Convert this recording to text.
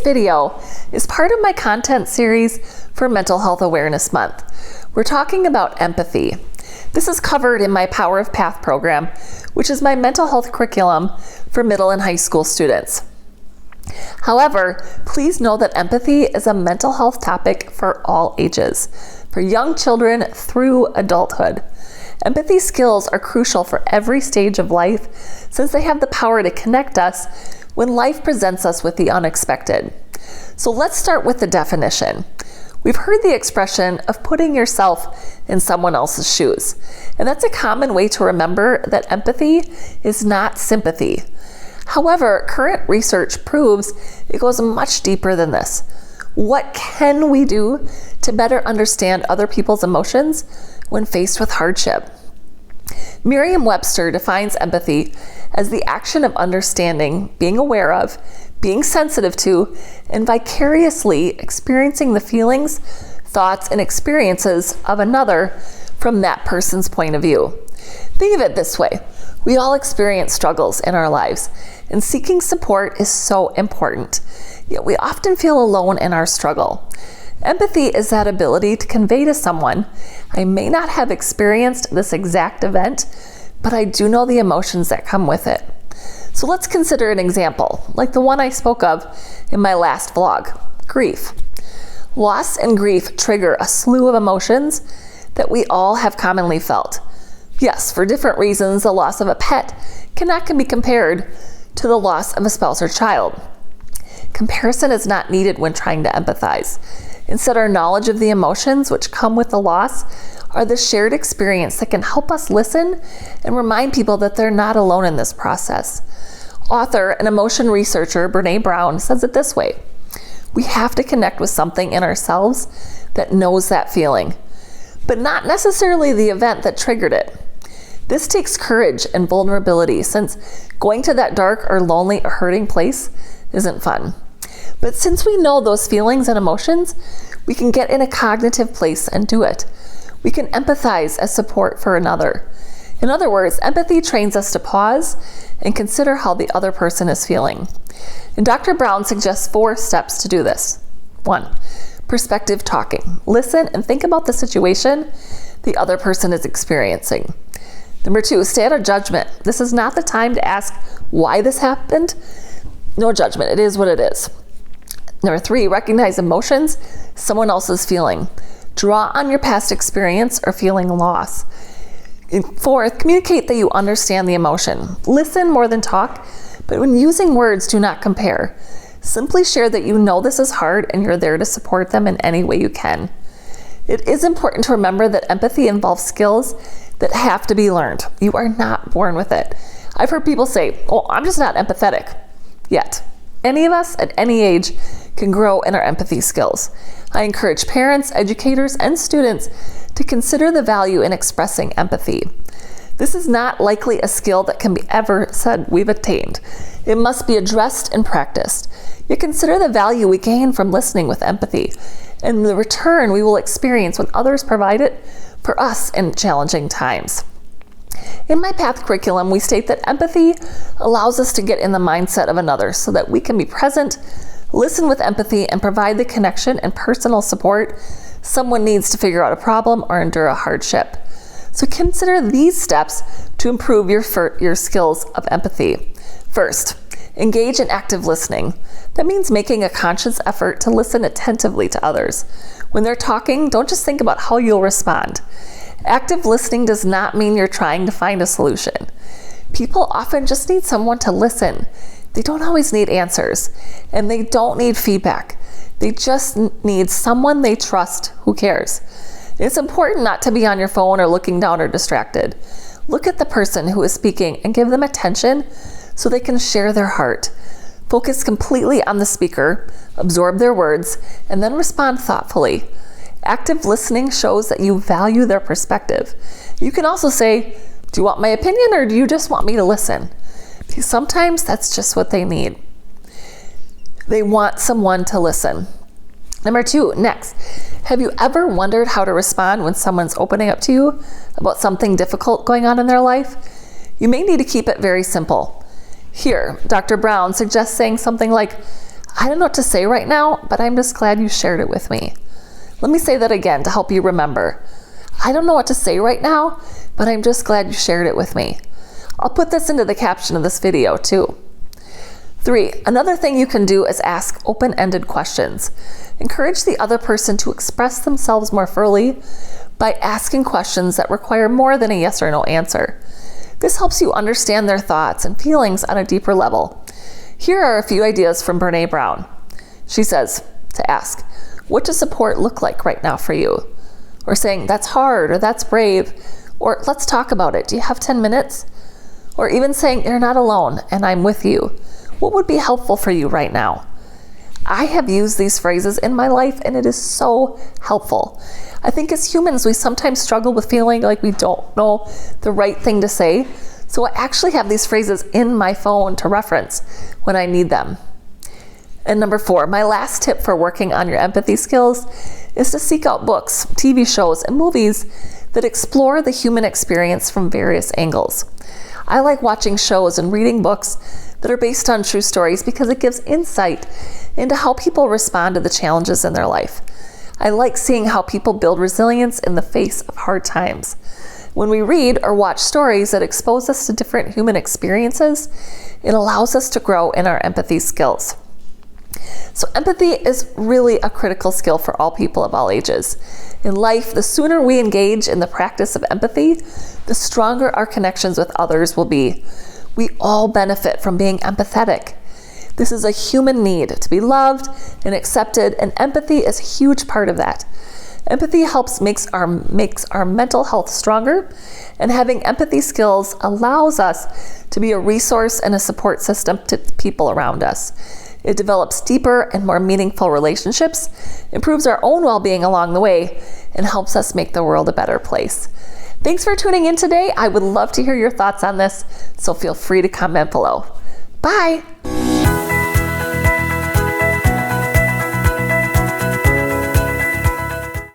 video is part of my content series for Mental Health Awareness Month. We're talking about empathy. This is covered in my Power of Path program, which is my mental health curriculum for middle and high school students. However, please know that empathy is a mental health topic for all ages, for young children through adulthood. Empathy skills are crucial for every stage of life since they have the power to connect us when life presents us with the unexpected. So let's start with the definition. We've heard the expression of putting yourself in someone else's shoes, and that's a common way to remember that empathy is not sympathy. However, current research proves it goes much deeper than this. What can we do to better understand other people's emotions when faced with hardship? Merriam-Webster defines empathy as the action of understanding, being aware of, being sensitive to, and vicariously experiencing the feelings, thoughts, and experiences of another from that person's point of view. Think of it this way. We all experience struggles in our lives, and seeking support is so important. Yet we often feel alone in our struggle. Empathy is that ability to convey to someone, I may not have experienced this exact event, but I do know the emotions that come with it. So let's consider an example, like the one I spoke of in my last vlog, grief. Loss and grief trigger a slew of emotions that we all have commonly felt. Yes, for different reasons, the loss of a pet cannot be compared to the loss of a spouse or child. Comparison is not needed when trying to empathize. Instead, our knowledge of the emotions which come with the loss are the shared experience that can help us listen and remind people that they're not alone in this process. Author and emotion researcher Brené Brown says it this way: we have to connect with something in ourselves that knows that feeling, but not necessarily the event that triggered it. This takes courage and vulnerability, since going to that dark or lonely or hurting place isn't fun. But since we know those feelings and emotions, we can get in a cognitive place and do it. We can empathize as support for another. In other words, empathy trains us to pause and consider how the other person is feeling. And Dr. Brown suggests 4 steps to do this. 1, perspective talking. Listen and think about the situation the other person is experiencing. Number 2, stay out of judgment. This is not the time to ask why this happened. No judgment. It is what it is. Number 3, recognize emotions someone else is feeling. Draw on your past experience or feeling loss. And 4th, communicate that you understand the emotion. Listen more than talk, but when using words, do not compare. Simply share that you know this is hard and you're there to support them in any way you can. It is important to remember that empathy involves skills that have to be learned. You are not born with it. I've heard people say, "Oh, I'm just not empathetic." Yet, any of us at any age can grow in our empathy skills. I encourage parents, educators, and students to consider the value in expressing empathy. This is not likely a skill that can be ever said we've attained. It must be addressed and practiced. Yet consider the value we gain from listening with empathy and the return we will experience when others provide it for us in challenging times. In my PATH curriculum, we state that empathy allows us to get in the mindset of another so that we can be present, listen with empathy, and provide the connection and personal support someone needs to figure out a problem or endure a hardship. So consider these steps to improve your skills of empathy. First, engage in active listening. That means making a conscious effort to listen attentively to others. When they're talking, don't just think about how you'll respond. Active listening does not mean you're trying to find a solution. People often just need someone to listen. They don't always need answers, and they don't need feedback. They just need someone they trust who cares. It's important not to be on your phone or looking down or distracted. Look at the person who is speaking and give them attention so they can share their heart. Focus completely on the speaker, absorb their words, and then respond thoughtfully. Active listening shows that you value their perspective. You can also say, "Do you want my opinion or do you just want me to listen?" Because sometimes that's just what they need. They want someone to listen. Number 2, next, have you ever wondered how to respond when someone's opening up to you about something difficult going on in their life? You may need to keep it very simple. Here, Dr. Brown suggests saying something like, I don't know what to say right now, but I'm just glad you shared it with me. Let me say that again to help you remember. I don't know what to say right now, but I'm just glad you shared it with me. I'll put this into the caption of this video too. 3, another thing you can do is ask open-ended questions. Encourage the other person to express themselves more fully by asking questions that require more than a yes or no answer. This helps you understand their thoughts and feelings on a deeper level. Here are a few ideas from Brené Brown. She says to ask, what does support look like right now for you? Or saying, that's hard, or that's brave, or let's talk about it. Do you have 10 minutes? Or even saying, you're not alone and I'm with you. What would be helpful for you right now? I have used these phrases in my life and it is so helpful. I think as humans, we sometimes struggle with feeling like we don't know the right thing to say. So I actually have these phrases in my phone to reference when I need them. And number 4, my last tip for working on your empathy skills is to seek out books, TV shows, and movies that explore the human experience from various angles. I like watching shows and reading books that are based on true stories because it gives insight into how people respond to the challenges in their life. I like seeing how people build resilience in the face of hard times. When we read or watch stories that expose us to different human experiences, it allows us to grow in our empathy skills. So empathy is really a critical skill for all people of all ages. In life, the sooner we engage in the practice of empathy, the stronger our connections with others will be. We all benefit from being empathetic. This is a human need to be loved and accepted, and empathy is a huge part of that. Empathy makes our mental health stronger, and having empathy skills allows us to be a resource and a support system to people around us. It develops deeper and more meaningful relationships, improves our own well-being along the way, and helps us make the world a better place. Thanks for tuning in today. I would love to hear your thoughts on this, so feel free to comment below. Bye!